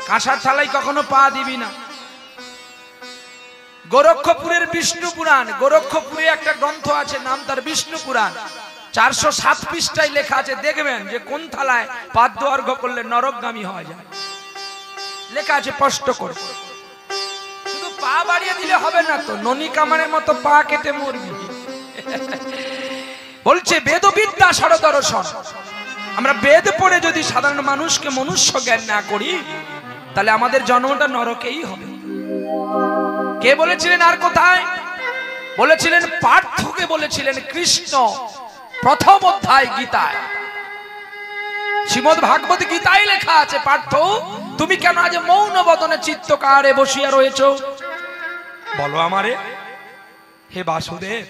কাঁসার থালায় কখনো পা দিবি না। গোরক্ষপুরের বিষ্ণু পুরাণ, গোরক্ষপুরে একটা গ্রন্থ আছে, নাম তার বিষ্ণু পুরাণ, 407 পৃষ্ঠায় লেখা আছে, দেখবেন যে কোন থালায় পাদ্য করলে নরকগামী হওয়া যায়, লেখা আছে স্পষ্ট করে। শুধু পা বাড়িয়ে দিলে হবে না তো, ননি কামানের মতো পা কেটে মরবি। বলছে বেদবিদ্যা সরদর্শন। আমরা বেদ পড়ে যদি সাধারণ মানুষকে মনুষ্য জ্ঞান না করি, তাহলে আমাদের জন্মটা নরকেই হবে। কে বলেছিলেন? আর কোথায় বলেছিলেন? পার্থকে বলেছিলেন কৃষ্ণ প্রথম অধ্যায় গীতায়, শ্রীমদ্ ভাগবত গীতায় লেখা আছে, পার্থ তুমি কেন আজ মৌন বদনে চিত্তকারে বসিয়া রয়েছ? বলো আমারে। হে বাসুদেব,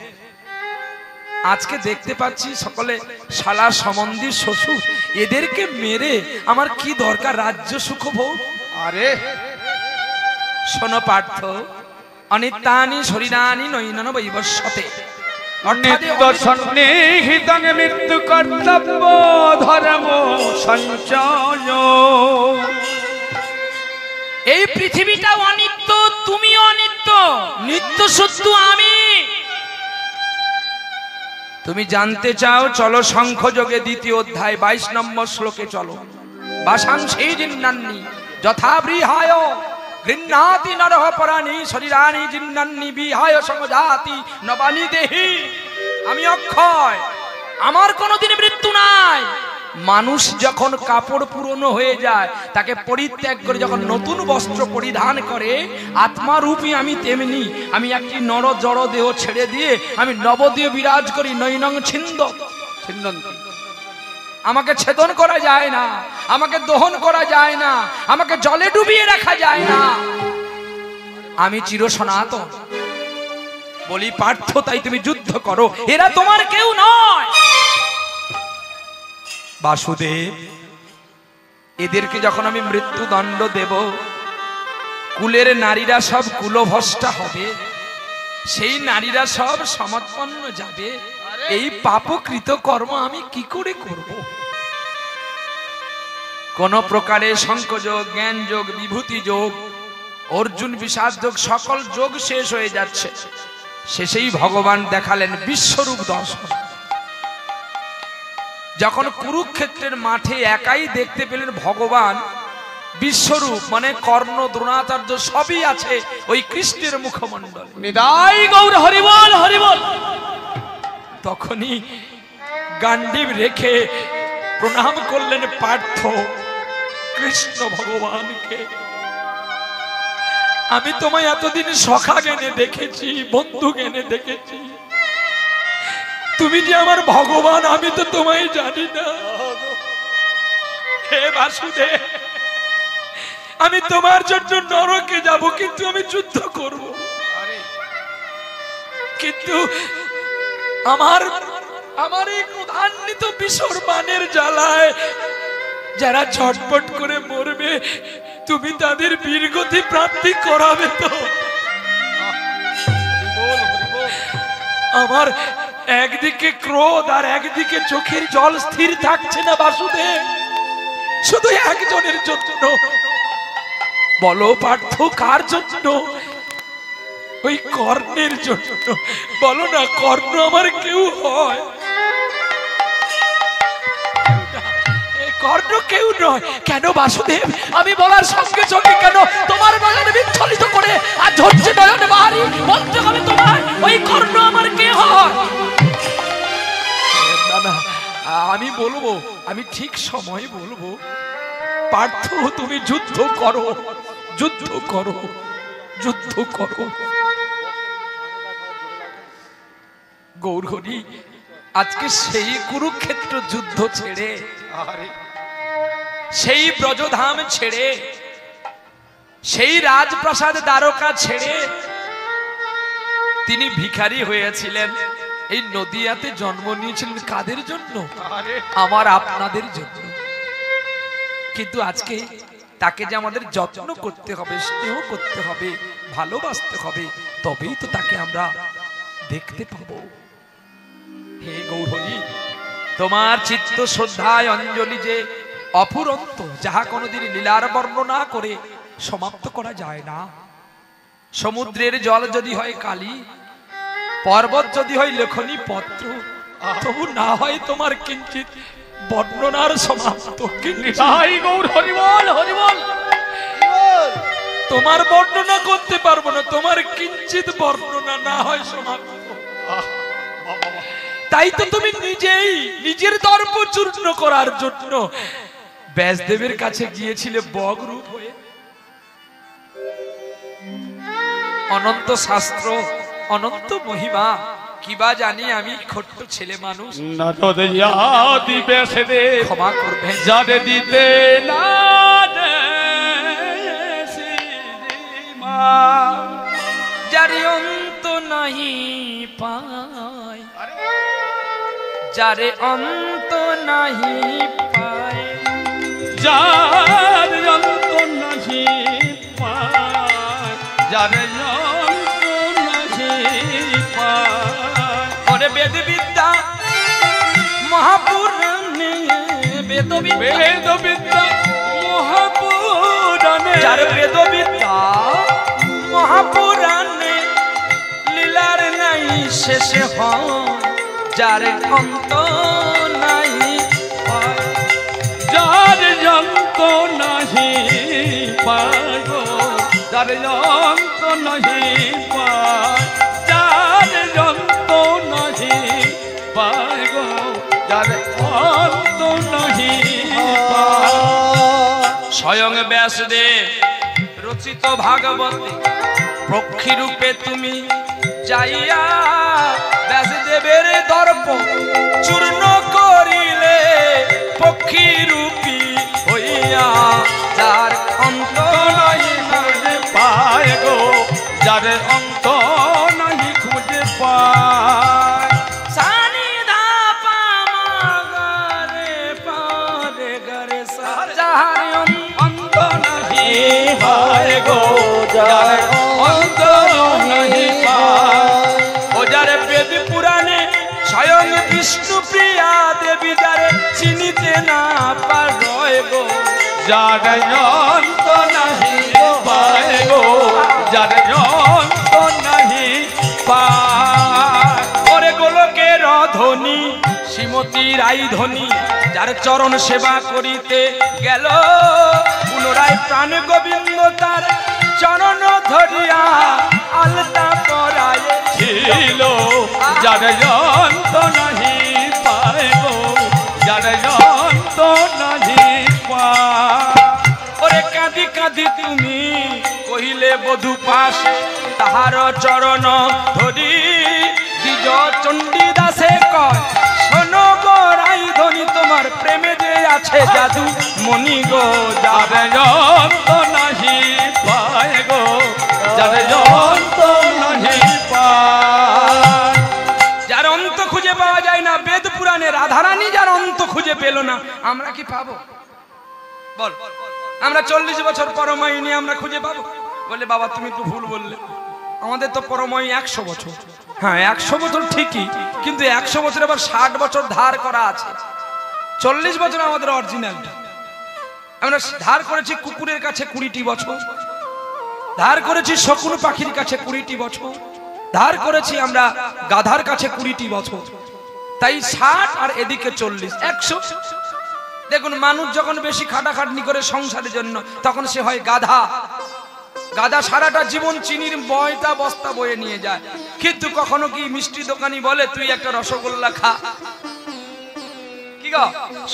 আজকে দেখতে পাচ্ছি সকলে শালা সম্বন্ধী শ্বশুর, এদেরকে মেরে আমার কি দরকার রাজ্য সুখ ভোগ? আরে শোনো পার্থ, অনিত্যানি শরীরানি নৈনন বৈবস্যতে, নিত্য সন্নিহিতং মৃত্যু কর্তব্য ধর্ম সঞ্চয়। এই পৃথিবীটা অনিত্য, তুমি অনিত্য, নিত্য শুদ্ধ আমি। তুমি জানতে চাও? চলো সাংখ্যযোগে 2য় অধ্যায় 22 নম্বর শ্লোকে চলো। বাসাংসি জিন্নান্নি যথা বৃহায় গৃহ্ণাতি নরহ পরাণি শরীরানি জিন্নান্নি বিহায় সমজাতি নবানি দেহি। আমি অক্ষয়, আমার কোনোদিন মৃত্যু নাই। মানুষ যখন কাপড় পুরনো হয়ে যায়, তাকে পরিত্যাগ করে যখন নতুন বস্ত্র পরিধান করে, আত্মারূপী আমি তেমনি। আমি একটি নর জড় দেহ ছেড়ে দিয়ে আমি নবদেহ বিরাজ করি। নৈনং ছিন্দ ছিন্দন্তি, আমাকে ছেদন করা যায় না, আমাকে দহন করা যায় না, আমাকে জলে ডুবিয়ে রাখা যায় না। আমি চির সনাতন। বলি পার্থ, তাই তুমি যুদ্ধ করো, এরা তোমার কেউ নয়। বাসুদেব, এদেরকে যখন আমি মৃত্যুদণ্ড দেব, কুলের নারীরা সব কুলভ্রষ্টা হবে, সেই নারীরা সব সমাপন্ন যাবে। এই পাপকৃত কর্ম আমি কি করে করব? কোন প্রকারে শঙ্খযোগ, জ্ঞান যোগ, বিভূতি যোগ, অর্জুন বিষাদ যোগ, সকল যোগ শেষ হয়ে যাচ্ছে। শেষেই ভগবান দেখালেন বিশ্বরূপ দর্শন। যখন কুরুক্ষেত্রের মাঠে একাই দেখতে পেলেন ভগবান বিশ্বরূপ, মানে কর্ণ, দ্রোণাচার্য সবই আছে ওই কৃষ্ণের মুখমণ্ডল। নিতাই গৌর হরিবল হরিবল। তখনই গান্ডীব রেখে প্রণাম করলেন পার্থ কৃষ্ণ ভগবানকে। আমি তোমায় এতদিন সখা জ্ঞানে দেখেছি, বন্ধু জ্ঞানে দেখেছি, তুমি যে আমার ভগবান আমি তো তোমায় জানি না। হে বাসুদেব, আমি তোমার জন্য নরকে যাব, কিন্তু আমি যুদ্ধ করব। কিন্তু আমার এই ক্রোধান্বিত বিষর বাণের জ্বালায় যারা ছটপট করে মরবে, তুমি তাদের বীরগতি প্রাপ্তি করাবে তো? আমার একদিকে ক্রোধ আর একদিকে চোখের জল স্থির থাকছে না বাসুদেব, শুধু একজনের জন্য। বলো পার্থ, কার জন্য? ওই কর্ণের জন্য। বলো না, কর্ণ আমার কেউ হয়? কর্ণ কেউ নয়। কেন বাসুদেব? আমি বলার সঙ্গে সঙ্গে কেন তোমার নয়ন বিচ্ছলিত করে আর ঝরছে নয়ন বাহারি বলতে হবে তোমার ওই কর্ণ আমার কে হয়? না, আমি বলবো, আমি ঠিক সময় বলবো। পার্থ, তুমি যুদ্ধ করো, যুদ্ধ করো, যুদ্ধ করো। গৌরহরি, আজকে সেই কুরুক্ষেত্র যুদ্ধ ছেড়ে, সেই ব্রজধাম ছেড়ে, সেই রাজপ্রাসাদ দ্বারকা ছেড়ে তিনি ভিখারি হয়েছিলেন। এই নদিয়াতে জন্ম নিয়েছিলেন কাদের জন্য? আমার আপনাদের জন্য। কিন্তু আজকে তাকে যে আমাদের যত্ন করতে হবে, স্নেহ করতে হবে, ভালোবাসতে হবে, তবেই তো তাকে আমরা দেখতে পাবো। হে গৌরহরি, তোমার চিত্ত শ্রদ্ধায় অঞ্জলি যে অফুরন্ত, যাহা কোনোদিন লীলার বর্ণনা করে সমাপ্ত করা যায় না। সমুদ্রের জল যদি হয় কালি, পর্বত যদি হয় লেখনী পত্র, তবু না হয় তোমার কিঞ্চিত বর্ণনার সমাপ্ত। তাই গৌর হরিবল হরিবল। তোমার বর্ণনা করতে পারবো না, তোমার কিঞ্চিত বর্ণনা না হয় সমাপ্ত। তাই তো তুমি নিজেই নিজের দর্প চূর্ণ করার জন্য ব্যাসদেবের কাছে গিয়েছিলে বগ রূপ হয়ে। অনন্ত শাস্ত্র, অনন্ত মহিমা কিবা জানি আমি, ছোট্ট ছেলে মানুষ। নারদ আদি ব্যাসদেব ক্ষমা করবেন, যারে দিতে না যারে অন্ত নাহি পায়, যারে অন্ত নাহি পায়, যার অন্ত নাহি পায়, যার অন্ত নাহি পায়। ওরে বেদ বিদ্যা মহাপুরাণে, বেদ বেদবিদ্যা মহাপুরাণে, যার বেদ বিদ্যা মহাপুরাণে লীলার নাই শেষে হয়, যার অন্ত নাই পায়, যার অন্ত নাহি পায় গো, যার অন্ত নাহি পায়, যার অন্ত নাহি পায় গো, যার অন্ত নাহি পায়। স্বয়ং ব্যাসদেব রচিত ভাগবতে পক্ষী রূপে তুমি যাইয়া ব্যাসদেবের দর্প চূর্ণ করিলে, পক্ষী রূপী হইয়া যার অন্ত নাহি খুঁজে পায় গো, যার অন্ত নাহি খুঁজে পায়। সানি ধা পা মা গা রে পা রে গা রে সা, যার অন্ত নাহি পায় গো, যার অন্ত নাহি পায়। ও যারে বেদ পুরাণে স্বয়ং বিষ্ণু প্রিয়া দেবী যারে চিনিতে না পারয় গো, যার অন্ত নাহি পায় গো, যার অন্ত নাহি পায়। ওরে গোলকের ধ্বনি শ্রীমতী রাই ধ্বনি, যার চরণ সেবা করিতে গেল পুনরায় প্রাণ গোবিন্দ তার চরণ ধরিয়া আলতা পরায় ছিল, যার অন্ত নাহি পায় গো, যার অন্ত নাহি পায়। ওরে কাঁদি কাঁদি তুমি কহিলে বধূ পাশ, তাহার চরণ ধরি দ্বিজ চণ্ডী দাসে কয়, শোনো গো রাই ধ্বনি তোমার প্রেমে যে আছে জাদু মণি গো, যার অন্ত নাহি পায় গো, যার অন্ত নাহি পায়। যার অন্ত খুঁজে পাওয়া যায় না, বেদ পুরাণে রাধারানী যার অন্ত খুঁজে পেল না, আমরা কি পাবো বল? আমরা 40 বছর পরমায়ী নিয়ে আমরা খুঁজে পাবো? বলে বাবা তুমি একটু ভুল বললে, আমাদের তো পরমায়ী 100 বছর। হ্যাঁ 100 বছর ঠিকই, কিন্তু 100 বছর আবার 60 বছর ধার করা আছে, 40 বছর আমাদের অরিজিনালটা। আমরা ধার করেছি কুকুরের কাছে 20টি বছর, ধার করেছি শকুন পাখির কাছে 20টি বছর, ধার করেছি আমরা গাধার কাছে 20টি বছর। তাই 60 আর এদিকে 40, 100। দেখুন মানুষ যখন বেশি খাটাখাটনি করে সংসারের জন্য, তখন সে হয় গাধা। গাধা সারাটা জীবন চিনির বয়টা বস্তা বয়ে নিয়ে যায়, কিন্তু কখনো কি মিষ্টি দোকানি বলে তুই একটা রসগোল্লা খা? কি গো,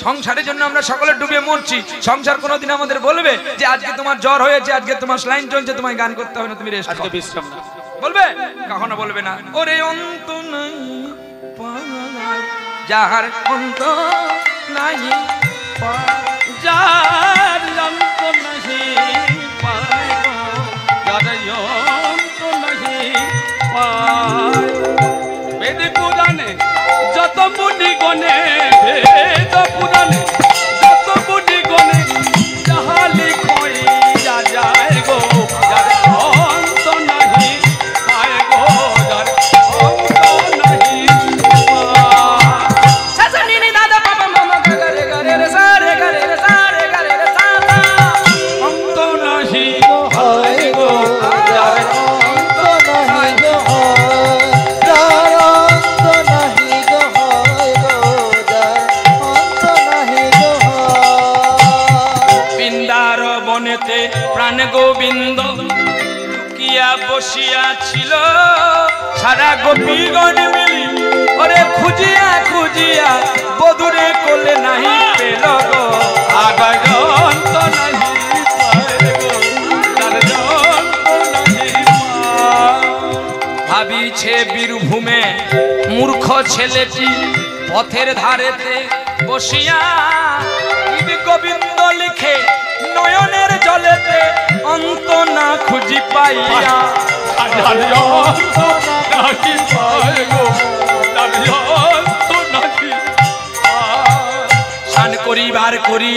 সংসারের জন্য আমরা সকলে ডুবে মরছি, সংসার কোনোদিন আমাদের বলবে যে আজকে তোমার জ্বর হয়েছে, আজকে তোমার স্লাইন চলছে, তোমায় গান করতে হবে না, তুমি রেস্ট করো, বিশ্রাম নাও। বলবে? কখনো বলবে না। ওরে অন্ত নাই পায়, যাহার অন্ত নাই পায়, যার অন্ত নাহি পায় গো, যার অন্ত নাহি পায়। বেদ পুরাণে যত মুনি গণে, বেদ পুরাণে যত মুনি গণে, যাহা লিখই যায় গো, যার অন্ত নাহি পায় গো, যার অন্ত নাহি পায়। সা সা নি নি দা দা পা পা মা মা গা রে গা রে রে সা রে গা রে রে সা নাহি হয় গো যার অন্ত নাহি গো হয়, যার অন্ত নাহি গো হয় গো, যার অন্ত নাহি গো হয়। বৃন্দার বনেতে প্রাণ গোবিন্দ লুকিয়া বসিয়া ছিল, সারা গোপীগণ মিলি ওরে খুঁজিয়া খুঁজিয়া বধুরে কোলে নাহি পেল গো। আগার অন্ত নাহি পায় গো, যার অন্ত নাহি পায়। ভাবিছে বীরভূমে মূর্খ ছেলেটি পথের ধারেতে বসিয়া, গোবিন্দ লিখে নয়নের জলেতে অন্ত না খুঁজি পাইয়া। যার অন্ত নাহি পায় গো, যার অন্ত নাহি পায়। স্নান করিবার করি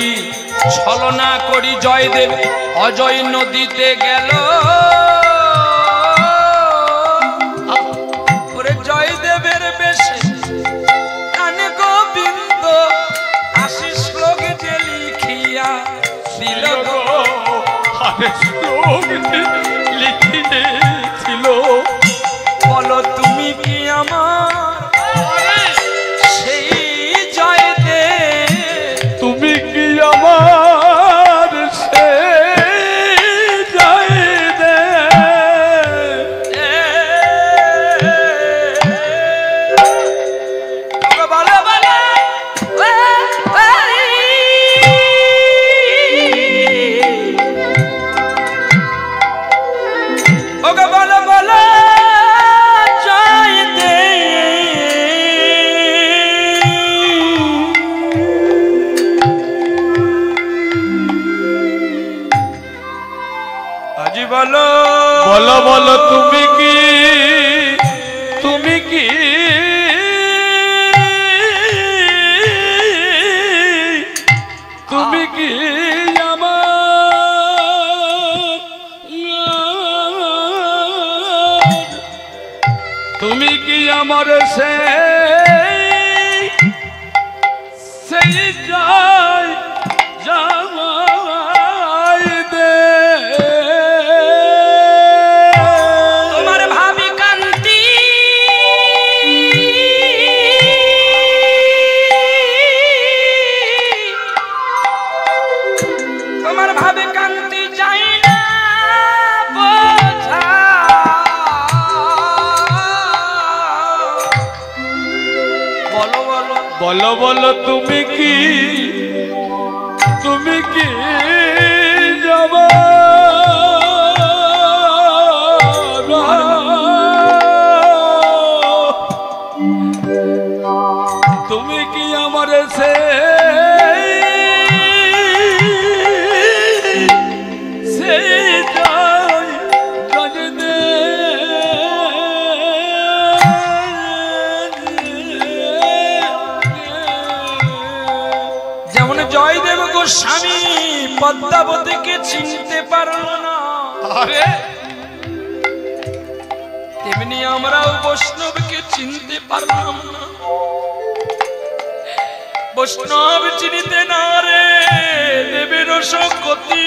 ছলনা করি জয়দেব অজয় নদীতে গেল, ওরে জয়দেবের বেশে প্রাণ গোবিন্দ আশিস শ্লোক যে লিখিয়া দিল গো। আরে শ্লোক লিখিয়েছিল, বলো তুমি কি আমার সেই জয়দেব, তুমি কি আমার সেই জয়দেব। বলো বলো ওগো বলো বলো আজি বলো বলো বলো তুমি কি, তুমি কি, তুমি কি আমার, তুমি কি আমার সেই জয় জামাই দে। তোমার ভাবি কান্তি তোমার ভাবি কান্তি যাই না বোঝা, বলো বলো বলো বলো তুমি কি, তুমি কি যাবা, তুমি কি আমার সেই জয় দে। যেমন জয়দেব গোস্বামী পদ্মাবতীকে চিনতে পারল না, আরে তেমনি আমরাও বৈষ্ণবকে চিনতে পারলাম না। বৈষ্ণব চিনিতে না রে দেবের শক্তি,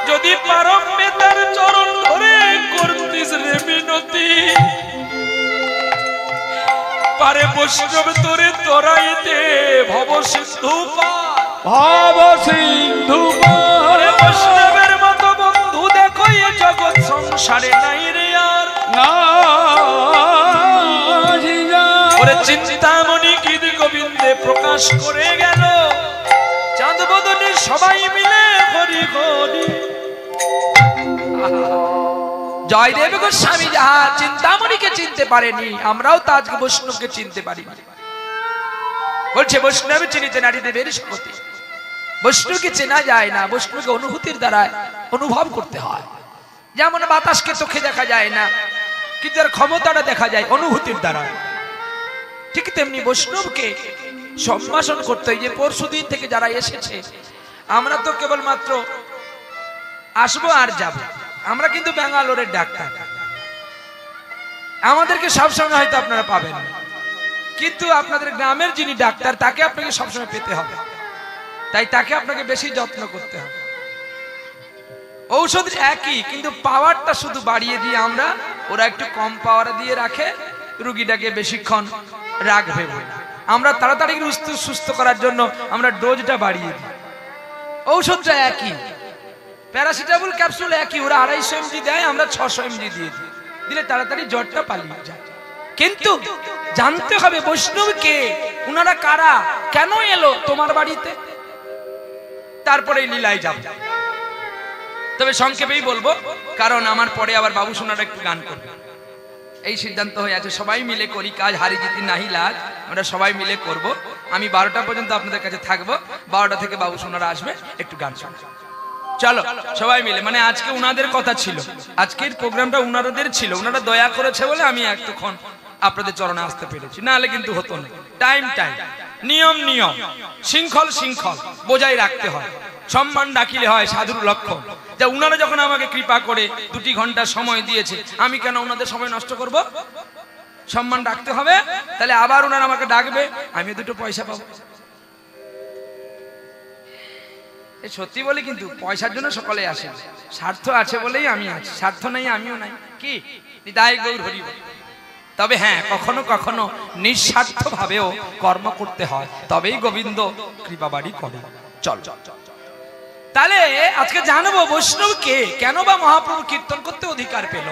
যদি পারম্যে তার চরণ ধরে করতিস রে মিনতি, পারে বৈষ্ণব তোরে তরাইতে ভব সিন্ধু পার, ভাব সিন্ধু আরে বৈষ্ণবের মতো বন্ধু দেখো এ জগৎ সংসারে নাই রে আর না। ওরে চিন্তামণি গীত গোবিন্দে প্রকাশ করে গেল, চাঁদ বদনে সবাই মিলে হরি হরি। জয়দেব গোস্বামী যাহা চিন্তামণিকে চিনতে পারেনি, আমরাও তো আজকে বৈষ্ণবকে চিনতে পারি। বলছে বৈষ্ণব চিনিতে নারী দেবের শক্তি। বৈষ্ণবকে চেনা যায় না, বৈষ্ণবকে অনুভূতির দ্বারা অনুভব করতে হয়। যেমন বাতাসকে চোখে দেখা যায় না, কিন্তু এর ক্ষমতাটা দেখা যায় অনুভূতির দ্বারা। ঠিক তেমনি বৈষ্ণবকে সম্ভাষণ করতে হয়। যে পরশুদিন থেকে যারা এসেছে, আমরা তো কেবলমাত্র আসবো আর যাব, আমরা কিন্তু ব্যাঙ্গালোরের ডাক্তার, আমাদেরকে সবসময় হয়তো আপনারা পাবেন, কিন্তু আপনাদের গ্রামের যিনি ডাক্তার তাকে আপনাকে সবসময় পেতে হবে, তাই তাকে আপনাকে বেশি যত্ন করতে হবে। ঔষধ একই, কিন্তু পাওয়ারটা শুধু বাড়িয়ে দিয়ে আমরা, ওরা একটু কম পাওয়ার দিয়ে রাখে, রুগীটাকে বেশিক্ষণ রাখবে বলে। আমরা তাড়াতাড়ি সুস্থ করার জন্য আমরা ডোজটা বাড়িয়ে দিই। ঔষধটা একই, প্যারাসিটামল ক্যাপসুল একই, ওরা 250 mg দেয়, আমরা 600 mg দিয়ে দিই, দিলে তাড়াতাড়ি জ্বরটা পালিয়ে যায়। কিন্তু জানতে হবে বৈষ্ণব কে, উনারা কারা, কেন এলো তোমার বাড়িতে, তারপরে লীলায় যাব। তবে সংক্ষেপেই বলবো, কারণ আমার পরে আবার বাবু সোনারা একটু গান করবে, এই সিদ্ধান্ত হয়ে আছে। সবাই মিলে করি কাজ, হারি জিতি নাহি লাজ, আমরা সবাই মিলে করব। আমি 12টা পর্যন্ত আপনাদের কাছে থাকবো, 12টা থেকে বাবু সোনারা আসবে, একটু গান শুনবে। চলো সবাই মিলে, মানে আজকে উনাদের কথা ছিল, আজকের প্রোগ্রামটা উনাদের ছিল, উনারা দয়া করেছে বলে আমি একটুক্ষণ আপনাদের চরণে আসতে পেরেছি, না হলে কিন্তু হতো না। টাইম নিয়ম শৃঙ্খল বজায় রাখতে হয়, সম্মান ডাকিলে হয় সাধুর লক্ষণ। যা উনারা যখন আমাকে কৃপা করে 2 ঘন্টা সময় দিয়েছে, আমি কেন ওনাদের সময় নষ্ট করব? সম্মান রাখতে হবে, তাহলে আবার ওনারা আমাকে ডাকবে, আমি 2 পয়সা পাবো। সত্যি বলে, কিন্তু পয়সার জন্য সকলে আসে, স্বার্থ আছে বলেই আমি আছি, স্বার্থ নাই আমিও নাই, কি নিতাই গৌর হরি বল। তবে হ্যাঁ, কখনো কখনো নিঃস্বার্থ ভাবেও কর্ম করতে হয়, তবেই গোবিন্দ কৃপা বাড়ি করে। চল তাহলে আজকে জানবো বৈষ্ণব কে, কেন বা মহাপ্রভু কীর্তন করতে অধিকার পেল।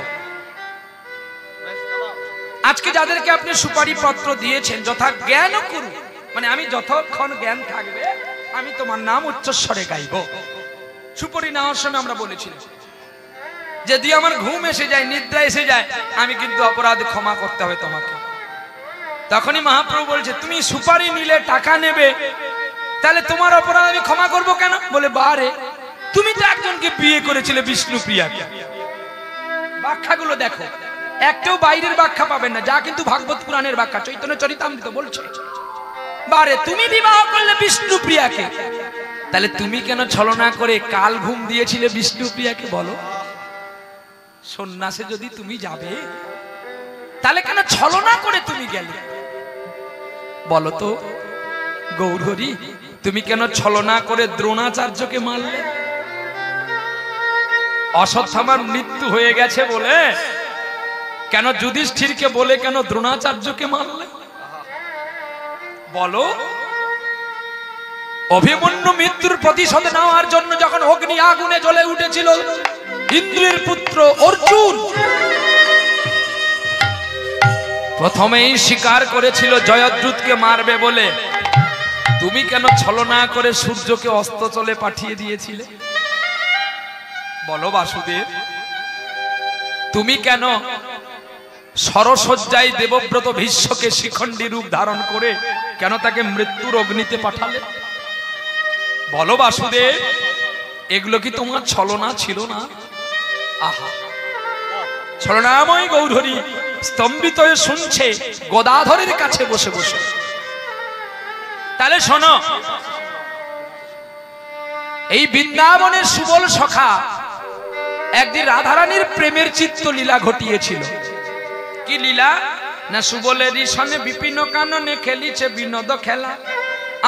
আজকে যাদেরকে আপনি সুপারি পত্র দিয়েছেন, যথা জ্ঞান করু, মানে আমি যতক্ষণ জ্ঞান থাকবে আমি তোমার নাম উচ্চস্বরে গাইব। সুপারি নেওয়ার সময় আমরা বলেছিলাম, যদি আমার ঘুম এসে যায়, নিদ্রা এসে যায়, আমি কিন্তু অপরাধ ক্ষমা করতে হবে তোমাকে। তখনই মহাপ্রভু বলছে, তুমি সুপারি নিলে টাকা নেবে, তাহলে তোমার অপরাধ আমি ক্ষমা করব কেন? বলে, বারে তুমি তো একজনকে বিয়ে করেছিলে, বিষ্ণুপ্রিয়াকে। ব্যাখ্যাগুলো দেখো, একটাও বাইরের ব্যাখ্যা পাবেন না, যা কিন্তু ভাগবত পুরাণের ব্যাখ্যা, চৈতন্য চরিতামৃত বলছে। বারে তুমি বিবাহ করলে বিষ্ণুপ্রিয়াকে, তাহলে তুমি কেন ছলনা করে কাল ঘুম দিয়েছিলে বিষ্ণুপ্রিয়াকে? বলো, সন্ন্যাসে যদি তুমি যাবে, তাহলে কেন ছলনা করে তুমি গেলে? বলো তো গৌরহরি, তুমি কেন ছলনা করে দ্রোণাচার্যকে মারলে? অশ্বত্থামার মৃত্যু হয়ে গেছে বলে কেন যুধিষ্ঠিরকে বলে কেন দ্রোণাচার্যকে মারলে? বলো, অভিমন্যু মৃত্যুর প্রতিশোধ নেওয়ার জন্য যখন অগ্নি আগুনে জ্বলে উঠেছিল, ইন্দ্রের পুত্র অর্জুন প্রথমেই স্বীকার করেছিল জয়দ্রুতকে মারবে বলে, তুমি কেন ছলনা করে সূর্যকে অস্ত চলে পাঠিয়ে দিয়েছিলে? বলো বাসুদেব, তুমি কেন সরসজ্জায় দেবব্রত ভীষ্মকে শিখণ্ডী রূপ ধারণ করে কেন তাকে মৃত্যুর অগ্নিতে পাঠালে? বলো বাসুদেব, এগুলো কি তোমার ছলনা ছিল না? আহা, ছলনাময় গৌরহরি স্তম্ভিত হয়ে শুনছে গদাধরের কাছে বসে বসে। তাহলে শোনো, এই বৃন্দাবনের সুবল সখা একদিন রাধারানীর প্রেমের চিত্ত লীলা ঘটিয়েছিল। কি লীলা না, সুবলের সনে বিপিন কাননে খেলিছে বিনোদ খেলা,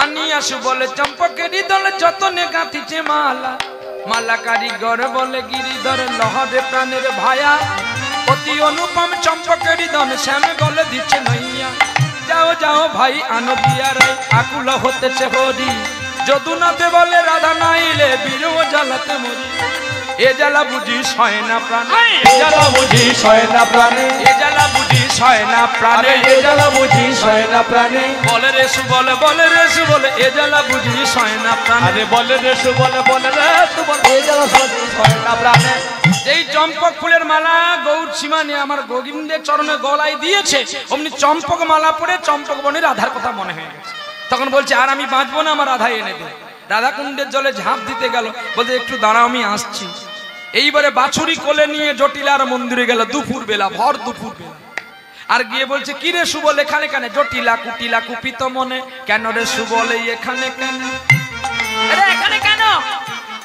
আনিয়া সুবলে চম্পকের দলে যতনে গাঁথিছে মালা, মালা কারিগর বলে গিরিধর লহরে প্রাণের ভায়া, অতি অনুপম চম্পকের দন শ্যামে বলে দিচ্ছে নইয়া, যাও যাও ভাই আনো বিয়ারাই আকুল হতেছে হরি, যদুনাথে বলে রাধা নাইলে বীরও জ্বালাতে মরি, এ জ্বালা বুঝি সয় না প্রাণে, এ জ্বালা বুঝি সয় না প্রাণে, এ জ্বালা বুঝি সয় না প্রাণে, এ জ্বালা বুঝি সয় না প্রাণে, বলে রে সুবল, বলে রে সুবল, এ জ্বালা বুঝি সয় না প্রাণে, বলে রে সুবল, বলে রে সুবল, এ জ্বালা বুঝি সয় না প্রাণে। এই চম্পক ফুলের মালা গৌর সীমানে আমার গোবিন্দের চরণে গলায় দিয়েছে, অমনি চম্পক মালা পরে চম্পক বনে রাধার কথা মনে হয়ে গেছে। তখন বলছে, আর আমি বাঁচবো না, আমার রাধা এনে দে। রাধা কুণ্ডের জলে ঝাঁপ দিতে গেল, বলতে একটু দাঁড়াও আমি আসছি। এইবারে বাছুরি কোলে নিয়ে জটিলার মন্দিরে গেল দুপুর বেলা, ভর দুপুর বেলা, আর গিয়ে বলছে, কি রে সুবল এখানে কেন? জটিলা কুটিলা কুপিত মনে, কেন রে সুবল এখানে কেন? আরে এখানে কেন?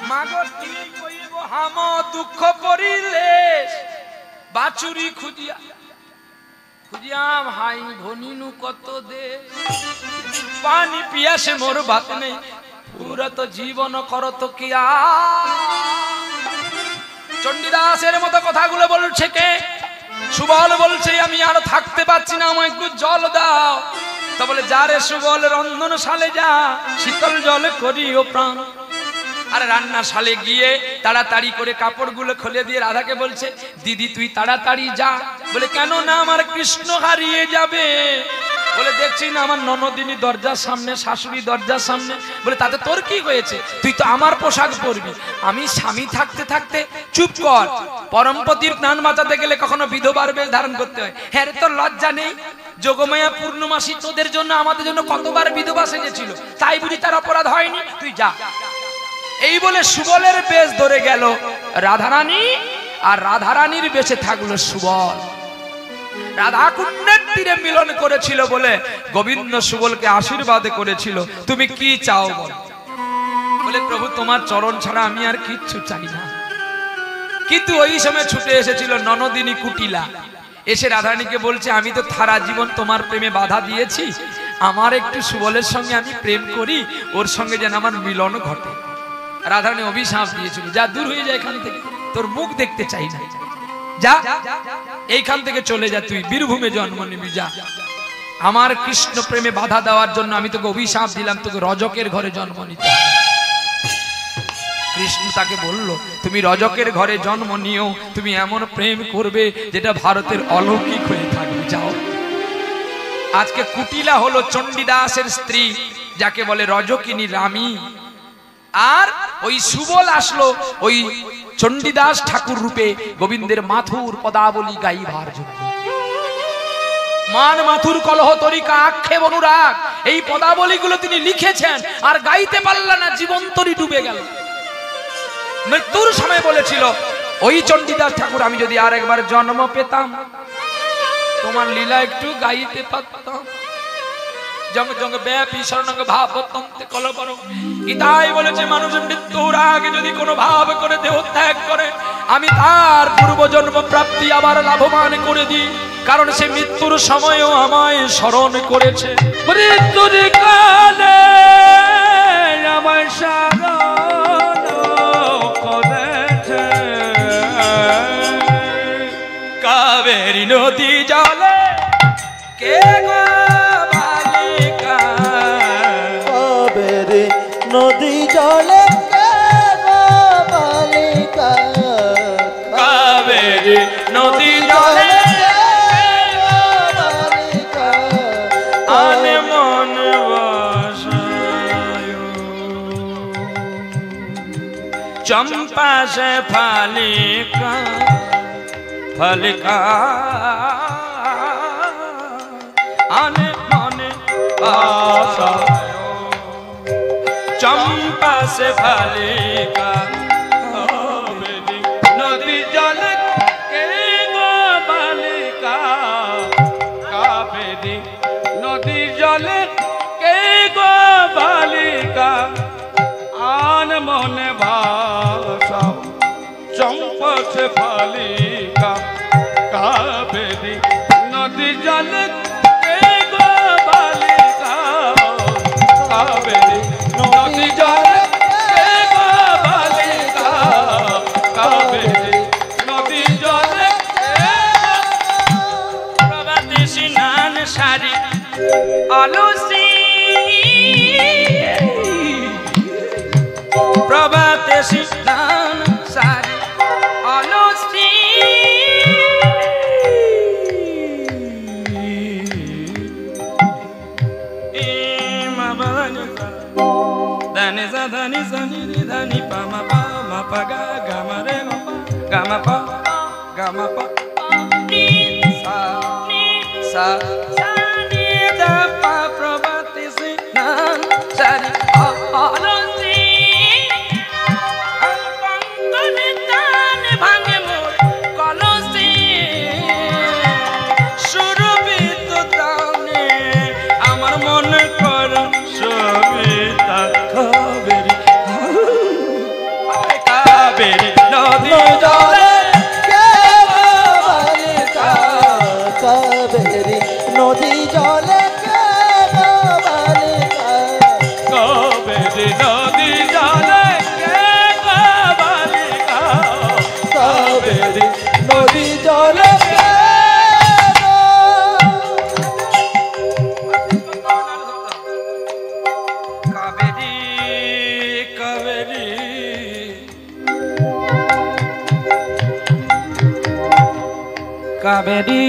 মাগো তুমি কইব হাম দুঃখ করিলে, বাছুরি খুঁজিয়া খুঁজিয়াম হাই ভনিনু কত দে, পানি পিয়াসে মোর ভাত নেই, পুরা তো জীবন করত কিয়া, চণ্ডীদাসের মতো কথাগুলো বলছে কে? সুবল বলছে আমি আর থাকতে পারছি না, আমায় একটু জল দাও। তো বলে যা রে সুবল, রন্ধনশালে যা, শীতল জল করি ও প্রাণ। আর রান্নাশালে গিয়ে তাড়াতাড়ি করে কাপড়গুলো খুলে দিয়ে রাধাকে বলছে দিদি তুই তাড়াতাড়ি যা। বলে কেন? না আমার কৃষ্ণ হারিয়ে যাবে। বলে দেখছি না আমার ননদিনী দরজার সামনে, শাশুড়ি দরজার সামনে। বলে তাতে তোর কি হয়েছে? তুই তো আমার পোশাক পরবি। আমি স্বামী থাকতে থাকতে, চুপ কর, পরমপতির প্রাণ বাঁচাতে গেলে কখনো বিধবার বেশ ধারণ করতে হয়। হ্যাঁ রে, তোর লজ্জা নেই? যোগমায়া পূর্ণমাসী তোদের জন্য আমাদের জন্য কতবার বিধবা সেজেছিল, তাই বুঝি তার অপরাধ হয়নি? তুই যা। এই বলে সুবলের বেশ ধরে গেল রাধারানী, আর রাধারানীর বেশে থাকলো সুবল। রাধা কুণ্ডের তীরে মিলন করেছিল বলে গোবিন্দ সুবলকে আশীর্বাদ করেছিল, তুমি কি চাও বল? বলে প্রভু তোমার চরণ ছাড়া আমি আর কিচ্ছু চাই না। কিন্তু ওই সময় ছুটে এসেছিল ননদিনী কুটিলা, এসে রাধারানীকে বলছে আমি তো সারা জীবন তোমার প্রেমে বাধা দিয়েছি, আমার একটু সুবলের সঙ্গে আমি প্রেম করি, ওর সঙ্গে যেন আমার মিলন ঘটে। রাধারানী অভিশাপ দিয়েছিল, যা দূর হয়ে যায় এখান থেকে, তোর মুখ দেখতে চাই না, যা এইখান থেকে চলে যা, তুই বীরভূমে জন্ম নিবি, যা। আমার কৃষ্ণ প্রেমে বাধা দেওয়ার জন্য আমি তোকে অভিশাপ দিলাম, তোকে রজকের ঘরে জন্ম নিতে হবে। কৃষ্ণ তাকে বলল তুমি রজকের ঘরে জন্ম নিও, তুমি এমন প্রেম করবে যেটা ভারতের অলৌকিক হয়ে থাকবে, যাও। আজকে কুটিলা হলো চণ্ডীদাসের স্ত্রী, যাকে বলে রজকিনী রানী। আর ওই সুবল আসলো ওই চণ্ডীদাস ঠাকুর রূপে গোবিন্দের মাথুর পদাবলী গাইবার জন্য। মান মাথুর কলহ তরিকা আক্ষেপ অনুরাগ, এই পদাবলীগুলো তিনি লিখেছেন, আর গাইতে পারলেন না, জীবন্তরী ডুবে গেল। মৃত্যুর সময় বলেছিল ওই চণ্ডীদাস ঠাকুর আমি যদি আর একবার জন্ম পেতাম, তোমার লীলা একটু গাইতে পারতাম। জঙ্গ জঙ্গ ব্যাপী শরণঙ্গ ভাব বত্যন্তে কলবর। গীতায় বলেছে মানুষ মৃত্যুর আগে যদি কোনো ভাব করে দেহ ত্যাগ করে, আমি তার পূর্বজন্ম প্রাপ্তি আবার লাভবান করে দিই, কারণ সে মৃত্যুর সময়ও আমায় স্মরণ করেছে। মৃত্যুর কালে আমায় স্মরণ করেছে। কাবেরী নদী জলে কে গো বালিকা, কাবেরী নদী জলে কে গো বালিকা, কাবেরী নদী জলে বালিকা, আনে মন বসায়, চম্পা সে ফালিকা ফালিকা, আনে মনে বসায়, চম্পা সে ফালিকা। নদী জলে কে গো বালিকা, কাবেরী নদী জলে কে গো বালিকা, আন মনে ভাষাও চম্পা সে ফালিকা। কাবেরী নদী জলে কে গো বালিকা, কাবেরী নদী জলে কে গো বালিকা, কাবেরী নদী জলে প্রভাতে স্নান সারি অলসি, প্রভাতে স্নান সারি অলসি, ধানি সা ধানি সানি রে ধানি পামা পামা পাগা গামা রে গামা পা গামা পা নি সা সা নি দা পা প্রভাতে স্নান সারি অলসি, পঙ্গনে তান ভাঙে মোর কলসি, সুরভিত তানে আমার মন কর সবিতা। কাবেরী কাবেরী নদী জলে কে গো বালিকা, কাবেরী নদী জলে কে গো বালিকা, কাবেরী নদী জলে কে গো বালিকা, কাবেরী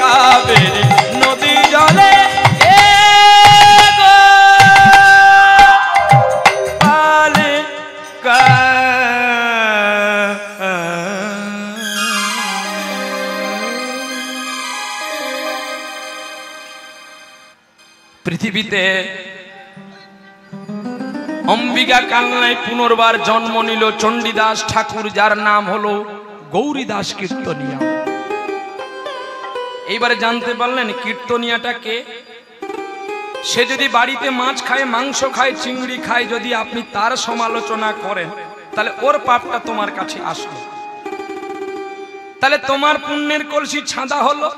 কাবেরী নদী জলে পৃথিবীতে অম্বিকা কালনায় পুনর্বার জন্ম নিল চণ্ডীদাস ঠাকুর, যার নাম হলো গৌরীদাস কীর্তনিয়া। এইবারে জানতে পারলেন কীর্তনিয়াটা কে? সে যদি বাড়িতে মাছ খায়, মাংস খায়, চিংড়ি খায়, যদি আপনি তার সমালোচনা করেন তাহলে ওর পাপটা তোমার কাছে আসলো। তাহলে তোমার পুণ্যের কলসি ছাঁদা হলো,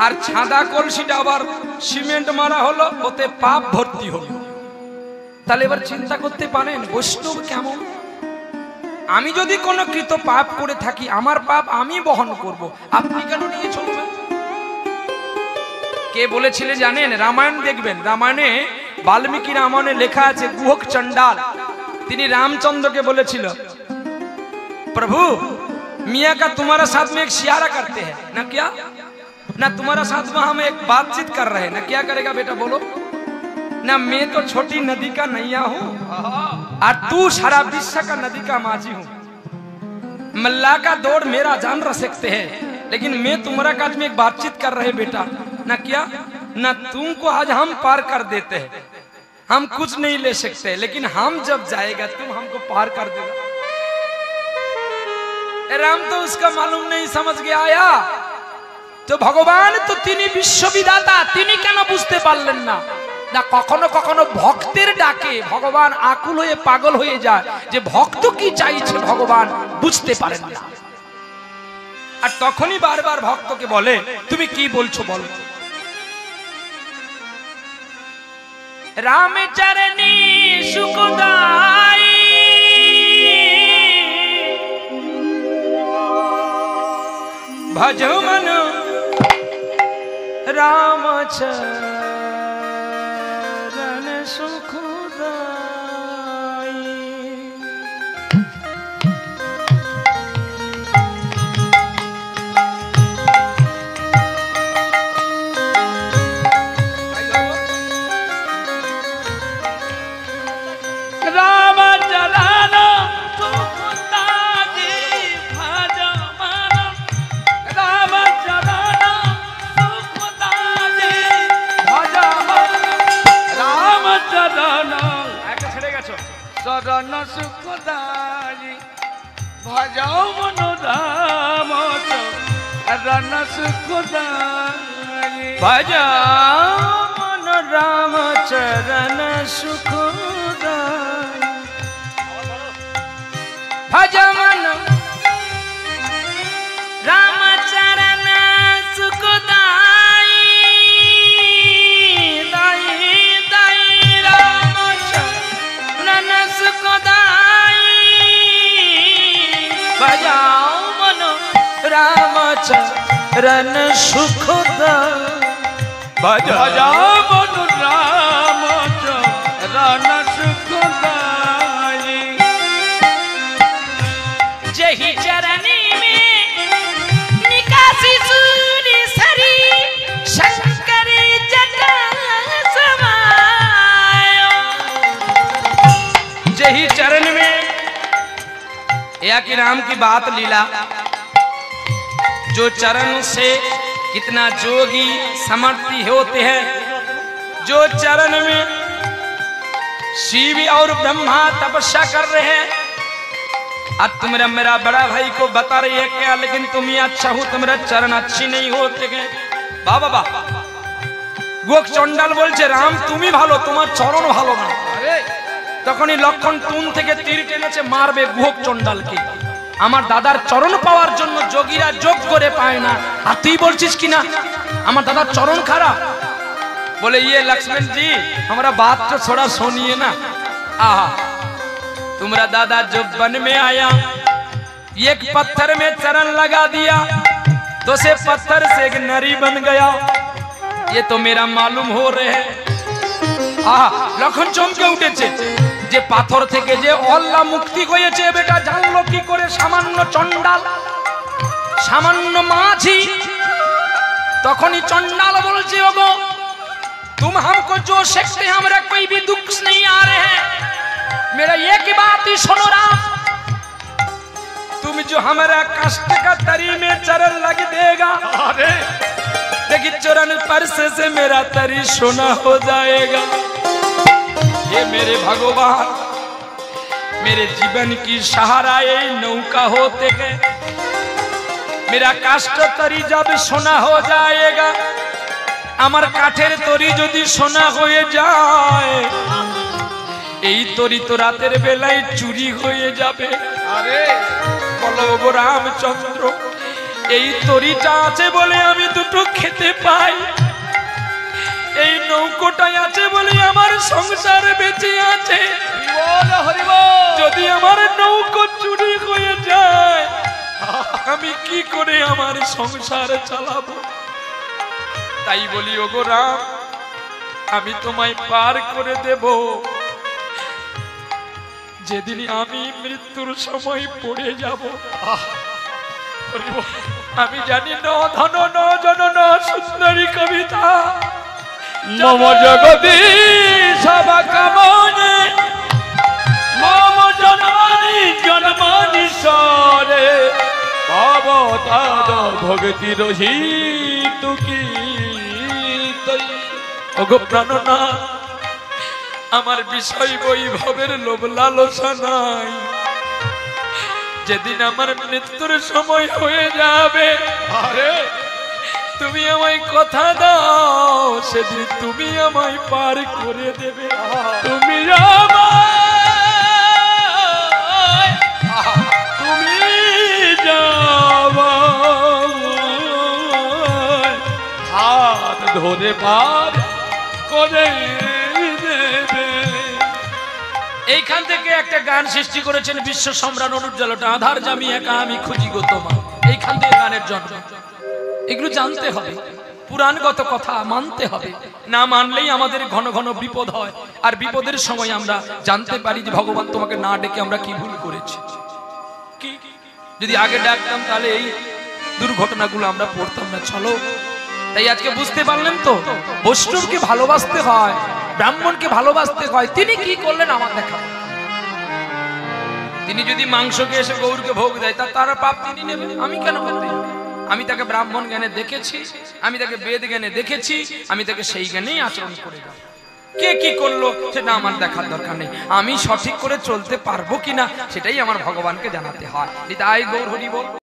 আর ছাঁদা কলসিটা আবার সিমেন্ট মারা হলো, ওতে পাপ ভর্তি হলো। তাহলে এবার চিন্তা করতে পারেন বৈষ্ণব কেমন? আমি যদি কোনো কৃত পাপ করে থাকি, আমার পাপ আমি বহন করব, আপনি কেন নিয়ে চলবেন? কে বলেছিলে জানেন? রামায়ণ দেখবেন, রামায়ণে বাল্মীকি রামায়ণে লেখা আছে, গুহক চন্ডাল তিনি रामचंद्र के बोले प्रभु मियाँ का तुम्हारा साथ में एक सियारा करते हैं ना, क्या ना तुम्हारा साथ में हम एक बातचीत कर रहे हैं ना, क्या करेगा बेटा बोलो ना? मैं तो छोटी नदी का नैया हूँ और तू सारा विश्व का नदी का माझी हूँ। मल्ला का दौड़ मेरा जान रह सकते हैं, लेकिन मैं तुम्हारा काज में एक बातचीत कर रहे बेटा ना, क्या ना तुमको आज हम पार कर देते हैं, हम कुछ नहीं ले सकते, लेकिन हम जब जाएगा तुम हमको पार कर देगा। राम तो उसका मालूम नहीं, समझ के आया तो भगवान तो তিনি বিশ্ববিধাতা, তিনি কেন বুঝতে পারলেন না? না কখনো কখনো ভক্তের ডাকে ভগবান আকুল হয়ে পাগল হয়ে যায়, যে ভক্ত কি চাইছে ভগবান বুঝতে পারেন না, আর তখনই বারবার ভক্তকে বলে তুমি কি বলছো বলো। राम चरणी सुखदाई भजो मन राम चरण सुखदाई। शरण सुखदाई भजो मन राम चरण सुखदाई, भजो मन राम चरण सुखदाई। भज मन राम चरण सुखदाई दाई दाई राम चरण सुखदाई भजाओ मन राम चरण सुखदाई भजाओ मन राम चरण सुखदाई जही चरणी में निकासी सूरी सरी शंकर जटा समायो जही चरण में या कि राम की बात लीला जो चरण से कितना जोगी समर्थी होते हैं जो चरण में शिव और ब्रह्मा तपस्या कर रहे हैं। अब तुम मेरा बड़ा भाई को बता रही है क्या, लेकिन तुम ही अच्छा हो, तुम्हारा चरण अच्छी नहीं होते गए बाबा बाबा गोक चंडाल बोलছে রাম তুমি ভালো তোমার চরণ ভালো না। তখনই লক্ষণ তুন থেকে তীর টেনেছে মারবে গোক চন্ডালকে। আমার দাদার চরণ পাওয়ার জন্য যোগীরা যোগ করে পায় না, আর তুই বলছিস কিনা আমার দাদার চরণ খারাপ। बोले ये लक्ष्मण जी हमारा बात तो थोड़ा सुनिए ना। आहा तुम्हारा दादा जो वन में आया एक पत्थर में चरण लगा दिया तो से पत्थर से एक नरी बन गया, ये तो मेरा मालूम हो रहे है। आहा लखन चमके उठेছে যে পাথর থেকে যে আল্লাহ মুক্তি হয়েছে বেটা জানলো কি করে সামান্য চন্ডাল সামান্য মাঝি। তখনই চন্ডাল বলছে ওগো तुम हमको जो सिखाते हैं हमारा कोई भी दुख नहीं आ रहे हैं, मेरा एक ही बात ही सुनो राम, तुम जो हमारा कष्ट का तरी में चरण लग देगा अरे देखिए चरण स्पर्श से मेरा तरी सोना हो जाएगा। ये मेरे भगवान मेरे जीवन की सहारा ये नौका होते गए, मेरा कष्ट तरी जब सोना हो जाएगा আমার কাঠের তরি যদি সোনা হয়ে যায় এই তরি তো রাতের বেলায় চুরি হয়ে যাবে। আরে বলো গো রামচন্দ্র এই তরিটা আছে বলে আমি দুটো খেতে পাই, এই নৌকোটাই আছে বলে আমার সংসার বেঁচে আছে। যদি আমার নৌকো চুরি হয়ে যায় আমি কি করে আমার সংসার চালাবো। তাই বলি ওগো রাম আমি তোমায় পার করে দেব যেদিন আমি মৃত্যুর সময় পড়ে যাব। আমি জানি ন ধন ন জন ন সুন্দরী কবিতা মম জগতি সব কামনে মম জন্মানি জন্মানি সরে ভবতাদ ভক্তি রহি তুকি ওগো প্রাণনা আমার বিষয় বৈভবের লোভ লালসা নাই, যেদিন আমার মৃত্যুর সময় হয়ে যাবে আরে তুমি আমায় কথা দাও সেদিন তুমি আমায় পার করে দেবে। তুমি তুমি যাবা হাত ধরে পার করে দেবে। এইখান থেকে একটা গান সৃষ্টি করেছেন বিশ্ব সম্রাট অনুজ্জ্বলটা আধার জামি একা আমি খুঁজি গো তোমা, এইখান থেকে গানের জন্ম। এগুলো জানতে হবে, পুরাণগত কথা মানতে হবে, না মানলেই আমাদের ঘন ঘন বিপদ হয়, আর বিপদের সময় আমরা জানতে পারি যে ভগবান তোমাকে না ডেকে আমরা কি ভুল করেছি। কি যদি আগে ডাকতাম তাহলে এই দুর্ঘটনাগুলো আমরা পড়তাম না। চলো তাই আজকে বুঝতে পারলেন তো বৈষ্ণবকে ভালোবাসতে হয়, ব্রাহ্মণকে ভালোবাসতে হয়। তিনি কি করলেন আমার দেখা, তিনি যদি মাংসকে এসে গৌরকে ভোগ দেয় তার পাপ তিনি নেবেন, আমি কেন করতে? আমি তাকে ব্রাহ্মণ জ্ঞানে দেখেছি, আমি তাকে বেদ জ্ঞানে দেখেছি, আমি তাকে সেই জ্ঞানেই আচরণ করে যাব। কে কি করলো সেটা আমার দেখার দরকার নেই, আমি সঠিক করে চলতে পারবো কিনা সেটাই আমার ভগবানকে জানাতে হয়। তাই গৌর হরি বল।